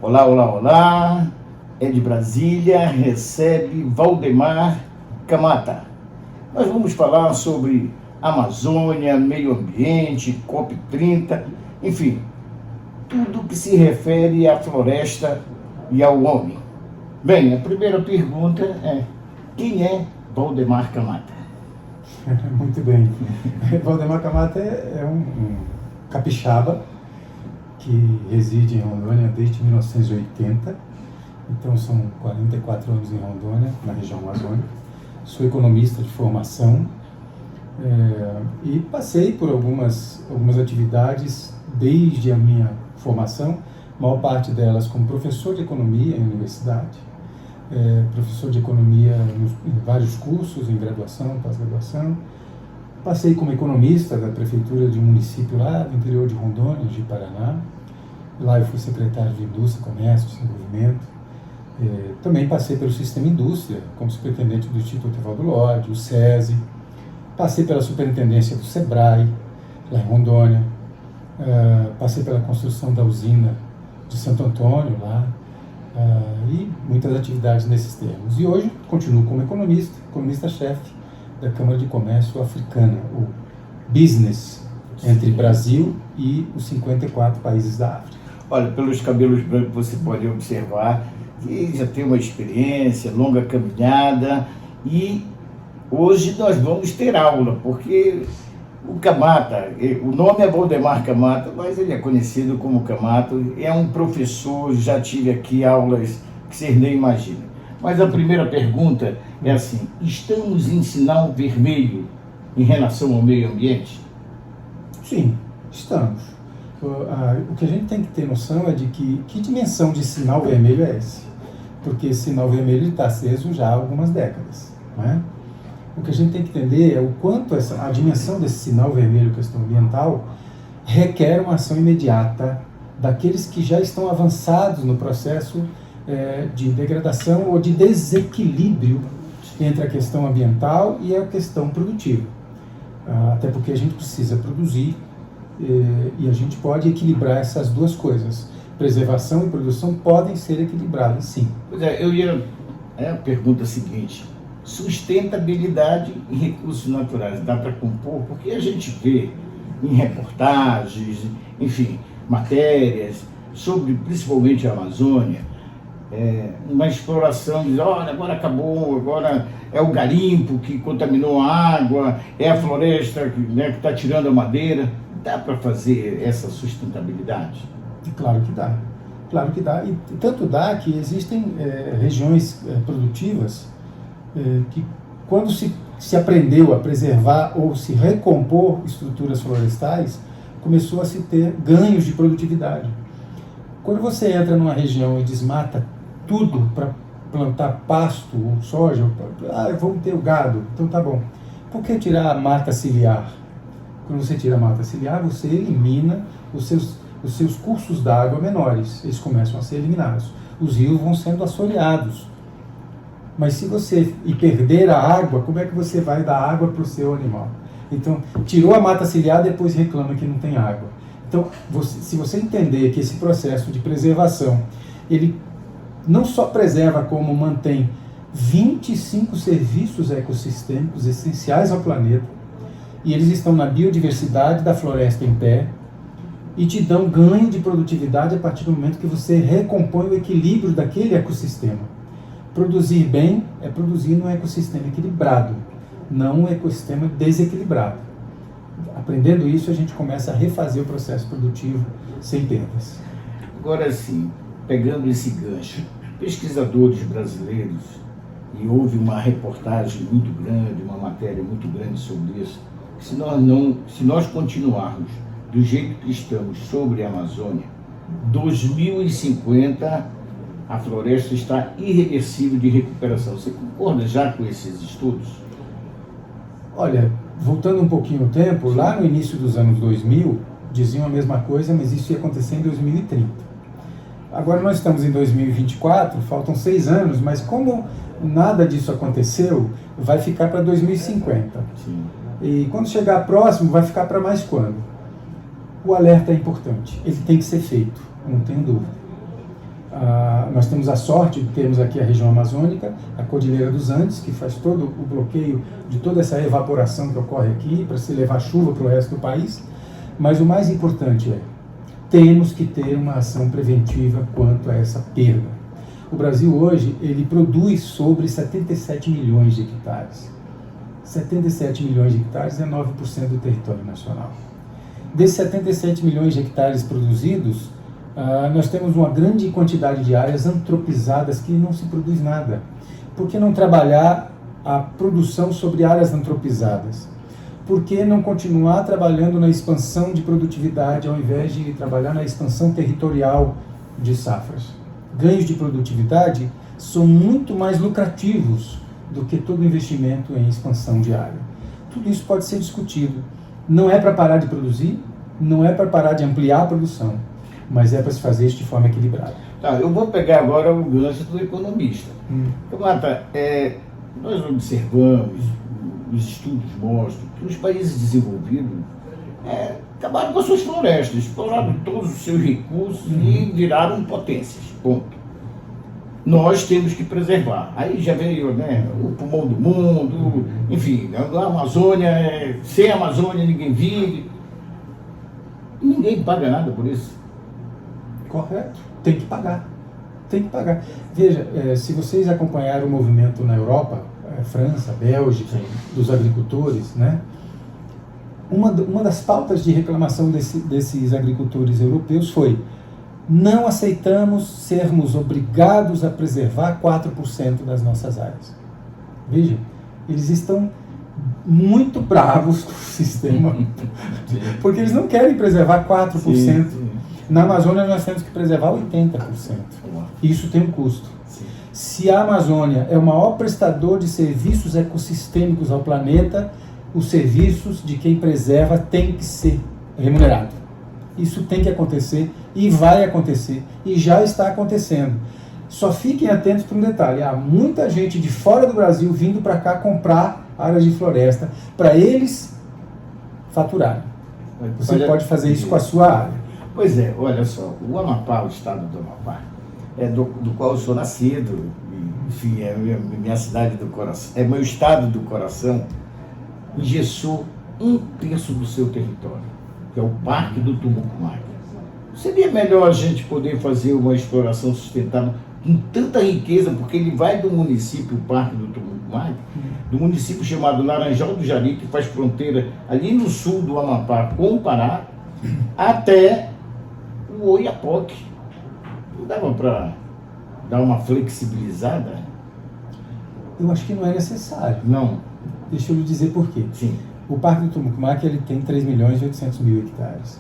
Olá, olá, olá. É de Brasília, recebe Valdemar Camata. Nós vamos falar sobre Amazônia, meio ambiente, COP30, enfim, tudo que se refere à floresta e ao homem. Bem, a primeira pergunta é: quem é Valdemar Camata? Muito bem. Valdemar Camata é um capixaba que reside em Rondônia desde 1980. Então são 44 anos em Rondônia, na região amazônica. Sou economista de formação e passei por algumas atividades desde a minha formação, maior parte delas como professor de economia em universidade, professor de economia em vários cursos, em graduação, pós-graduação. Passei como economista da prefeitura de um município lá do interior de Rondônia, de Paraná. Lá eu fui secretário de Indústria, Comércio e Desenvolvimento. Também passei pelo Sistema Indústria, como superintendente do Instituto Evaldo Lodge, o SESI. Passei pela superintendência do SEBRAE, lá em Rondônia. Passei pela construção da usina de Santo Antônio, lá. E muitas atividades nesses termos. E hoje continuo como economista-chefe da Câmara de Comércio Africana, o business entre Brasil e os 54 países da África. Olha, pelos cabelos brancos você pode observar que já tem uma experiência, longa caminhada, e hoje nós vamos ter aula, porque o Camata, o nome é Valdemar Camata, mas ele é conhecido como Camata, é um professor, já tive aqui aulas que vocês nem imaginam. Mas a primeira pergunta é assim: estamos em sinal vermelho em relação ao meio ambiente? Sim, estamos. O que a gente tem que ter noção é de que dimensão de sinal vermelho é esse? Porque esse sinal vermelho está aceso já há algumas décadas, não é? O que a gente tem que entender é o quanto a dimensão desse sinal vermelho, questão ambiental, requer uma ação imediata daqueles que já estão avançados no processo de degradação ou de desequilíbrio entre a questão ambiental e a questão produtiva. Até porque a gente precisa produzir e a gente pode equilibrar essas duas coisas. Preservação e produção podem ser equilibradas, sim. Pois é, a pergunta seguinte: sustentabilidade e recursos naturais, dá para compor? Porque a gente vê em reportagens, enfim, matérias sobre principalmente a Amazônia, uma exploração, diz: olha, agora acabou, agora é o garimpo que contaminou a água, é a floresta que está tirando a madeira. Dá para fazer essa sustentabilidade? Claro que dá. Claro que dá. E tanto dá que existem regiões produtivas que, quando se aprendeu a preservar ou se recompor estruturas florestais, começou a se ter ganhos de produtividade. Quando você entra numa região e desmata tudo para plantar pasto ou soja, vamos ter o gado, então tá bom. Por que tirar a mata ciliar? Quando você tira a mata ciliar, você elimina os seus cursos d'água menores, eles começam a ser eliminados. Os rios vão sendo assoreados. Mas se você perder a água, como é que você vai dar água para o seu animal? Então, tirou a mata ciliar, depois reclama que não tem água. Então, se você entender que esse processo de preservação, ele não só preserva, como mantém 25 serviços ecossistêmicos essenciais ao planeta, e eles estão na biodiversidade da floresta em pé, e te dão ganho de produtividade a partir do momento que você recompõe o equilíbrio daquele ecossistema. Produzir bem é produzir num ecossistema equilibrado, não um ecossistema desequilibrado. Aprendendo isso, a gente começa a refazer o processo produtivo sem perdas. Agora sim, pegando esse gancho, pesquisadores brasileiros, e houve uma reportagem muito grande, uma matéria muito grande sobre isso, que se nós continuarmos do jeito que estamos sobre a Amazônia, 2050 a floresta está irreversível de recuperação. Você concorda já com esses estudos? Olha, voltando um pouquinho no tempo, lá no início dos anos 2000, diziam a mesma coisa, mas isso ia acontecer em 2030. Agora nós estamos em 2024, faltam 6 anos, mas como nada disso aconteceu, vai ficar para 2050. Sim. E quando chegar próximo, vai ficar para mais quando? O alerta é importante, ele tem que ser feito, não tenho dúvida. Nós temos a sorte de termos aqui a região amazônica, a Cordilheira dos Andes, que faz todo o bloqueio de toda essa evaporação que ocorre aqui para se levar chuva para o resto do país. Mas o mais importante temos que ter uma ação preventiva quanto a essa perda. O Brasil hoje, ele produz sobre 77 milhões de hectares. 77 milhões de hectares é 9% do território nacional. Desses 77 milhões de hectares produzidos, nós temos uma grande quantidade de áreas antropizadas que não se produz nada. Por que não trabalhar a produção sobre áreas antropizadas? Por que não continuar trabalhando na expansão de produtividade ao invés de trabalhar na expansão territorial de safras? Ganhos de produtividade são muito mais lucrativos do que todo investimento em expansão de área. Tudo isso pode ser discutido. Não é para parar de produzir, não é para parar de ampliar a produção, mas é para se fazer isso de forma equilibrada. Tá, eu vou pegar agora o gancho do economista. Mata, nós observamos, os estudos mostram que os países desenvolvidos acabaram com as suas florestas, exploraram todos os seus recursos e viraram potências. Ponto. Nós temos que preservar. Aí já veio o pulmão do mundo, enfim, a Amazônia, sem a Amazônia ninguém vive. Ninguém paga nada por isso. Correto. Tem que pagar. Tem que pagar. Veja, se vocês acompanharam o movimento na Europa, França, Bélgica, dos agricultores, né? Uma das pautas de reclamação desses agricultores europeus foi: não aceitamos sermos obrigados a preservar 4% das nossas áreas. Veja, eles estão muito bravos com o sistema, porque eles não querem preservar 4%. Sim. Na Amazônia nós temos que preservar 80%. Isso tem um custo. Sim. Se a Amazônia é o maior prestador de serviços ecossistêmicos ao planeta, os serviços de quem preserva têm que ser remunerados. Isso tem que acontecer e vai acontecer e já está acontecendo. Só fiquem atentos para um detalhe: há muita gente de fora do Brasil vindo para cá comprar áreas de floresta para eles faturarem. Você pode fazer isso com a sua área. Pois é, olha só, o Amapá, o estado do Amapá, do qual eu sou nascido, enfim, é minha cidade do coração, é meu estado do coração, engessou 1/3 do seu território, que é o Parque do Tumucumaque. Seria melhor a gente poder fazer uma exploração sustentável com tanta riqueza, porque ele vai do município, o Parque do Tumucumaque, do município chamado Laranjal do Jari, que faz fronteira ali no sul do Amapá com o Pará, até o Oiapoque. Não dava para dar uma flexibilizada? Eu acho que não é necessário. Não. Deixa eu lhe dizer por quê. Sim. O Parque do Tumucumaque ele tem 3.800.000 hectares.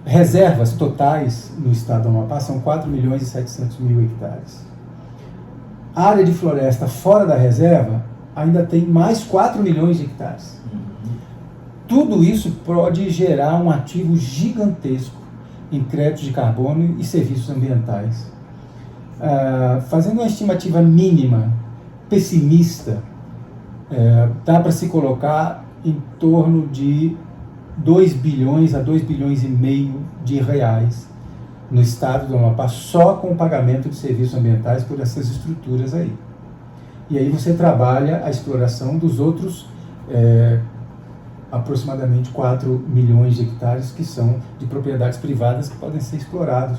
Reservas totais no estado do Amapá são 4.700.000 hectares. A área de floresta fora da reserva ainda tem mais 4 milhões de hectares. Tudo isso pode gerar um ativo gigantesco em créditos de carbono e serviços ambientais. Fazendo uma estimativa mínima, pessimista, dá para se colocar em torno de 2 bilhões a 2 bilhões e meio de reais no estado do Amapá, só com o pagamento de serviços ambientais por essas estruturas aí. E aí você trabalha a exploração dos outros aproximadamente 4 milhões de hectares que são de propriedades privadas que podem ser explorados.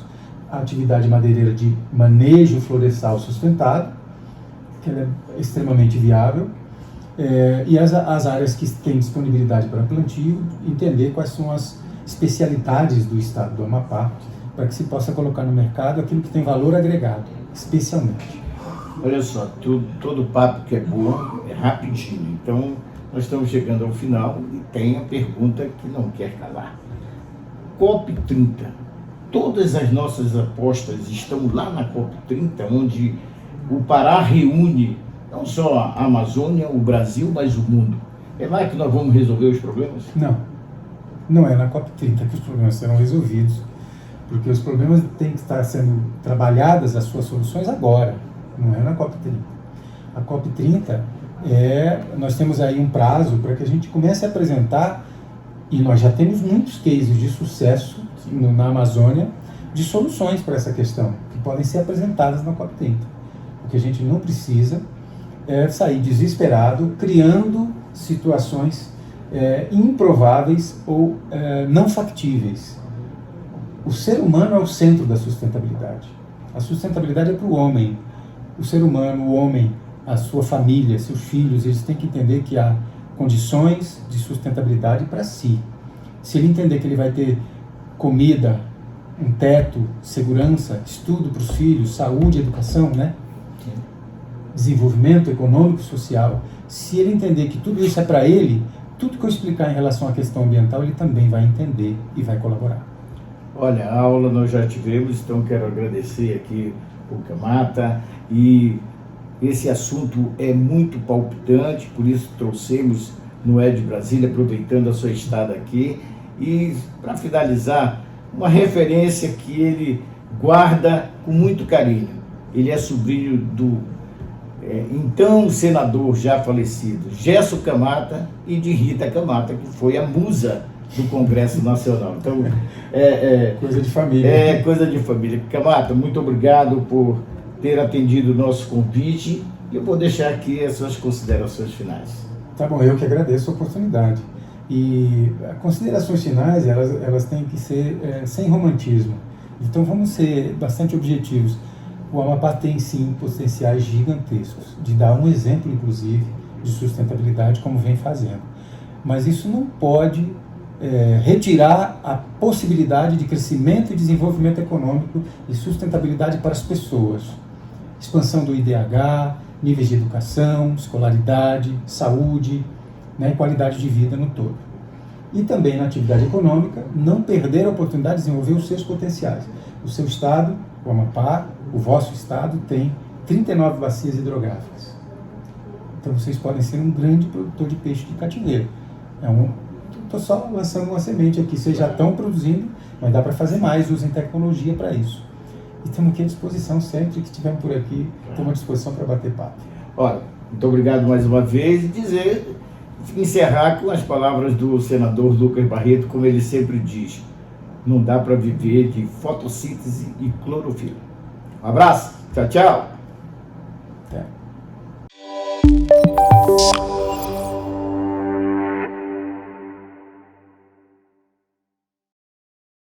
A atividade madeireira de manejo florestal sustentado, que ela é extremamente viável, e as áreas que têm disponibilidade para plantio, entender quais são as especialidades do estado do Amapá, para que se possa colocar no mercado aquilo que tem valor agregado, especialmente. Olha só, todo papo que é bom é rapidinho, então nós estamos chegando ao final e tem a pergunta que não quer calar. COP30. Todas as nossas apostas estão lá na COP30, onde o Pará reúne não só a Amazônia, o Brasil, mas o mundo. É lá que nós vamos resolver os problemas? Não. Não é na COP30 que os problemas serão resolvidos, porque os problemas têm que estar sendo trabalhadas as suas soluções agora, não é na COP30. A COP30 nós temos aí um prazo para que a gente comece a apresentar, e nós já temos muitos cases de sucesso na Amazônia, de soluções para essa questão. podem ser apresentadas na COP30. O que a gente não precisa é sair desesperado, criando situações improváveis ou não factíveis. O ser humano é o centro da sustentabilidade. A sustentabilidade é para o homem. O ser humano, o homem, a sua família, seus filhos, eles têm que entender que há condições de sustentabilidade para si. Se ele entender que ele vai ter comida, um teto, segurança, estudo para os filhos, saúde, educação, né? Desenvolvimento econômico, social, se ele entender que tudo isso é para ele, tudo que eu explicar em relação à questão ambiental, ele também vai entender e vai colaborar. Olha, a aula nós já tivemos, então quero agradecer aqui o Camata, e esse assunto é muito palpitante, por isso trouxemos no ED Brasília, aproveitando a sua estada aqui, e para finalizar, uma referência que ele guarda com muito carinho. Ele é sobrinho do então senador já falecido Gerson Camata e de Rita Camata, que foi a musa do Congresso Nacional. Então, coisa de família. É coisa de família. Camata, muito obrigado por ter atendido o nosso convite, e eu vou deixar aqui as suas considerações finais. Tá bom, eu que agradeço a oportunidade. E as considerações finais, elas têm que ser sem romantismo. Então vamos ser bastante objetivos. O Amapá tem sim potenciais gigantescos, de dar um exemplo, inclusive, de sustentabilidade, como vem fazendo. Mas isso não pode retirar a possibilidade de crescimento e desenvolvimento econômico e sustentabilidade para as pessoas. Expansão do IDH, níveis de educação, escolaridade, saúde, né, e qualidade de vida no todo. E também na atividade econômica, não perder a oportunidade de desenvolver os seus potenciais. O seu estado, o Amapá, o vosso estado, tem 39 bacias hidrográficas. Então vocês podem ser um grande produtor de peixe de cativeiro. Estou só lançando uma semente aqui, vocês já estão produzindo, mas dá para fazer mais, usem tecnologia para isso. E estamos aqui à disposição, sempre que estivermos por aqui, estamos à disposição para bater papo. Olha, muito obrigado mais uma vez, e encerrar com as palavras do senador Lucas Barreto, como ele sempre diz: não dá para viver de fotossíntese e clorofila. Um abraço, tchau, tchau!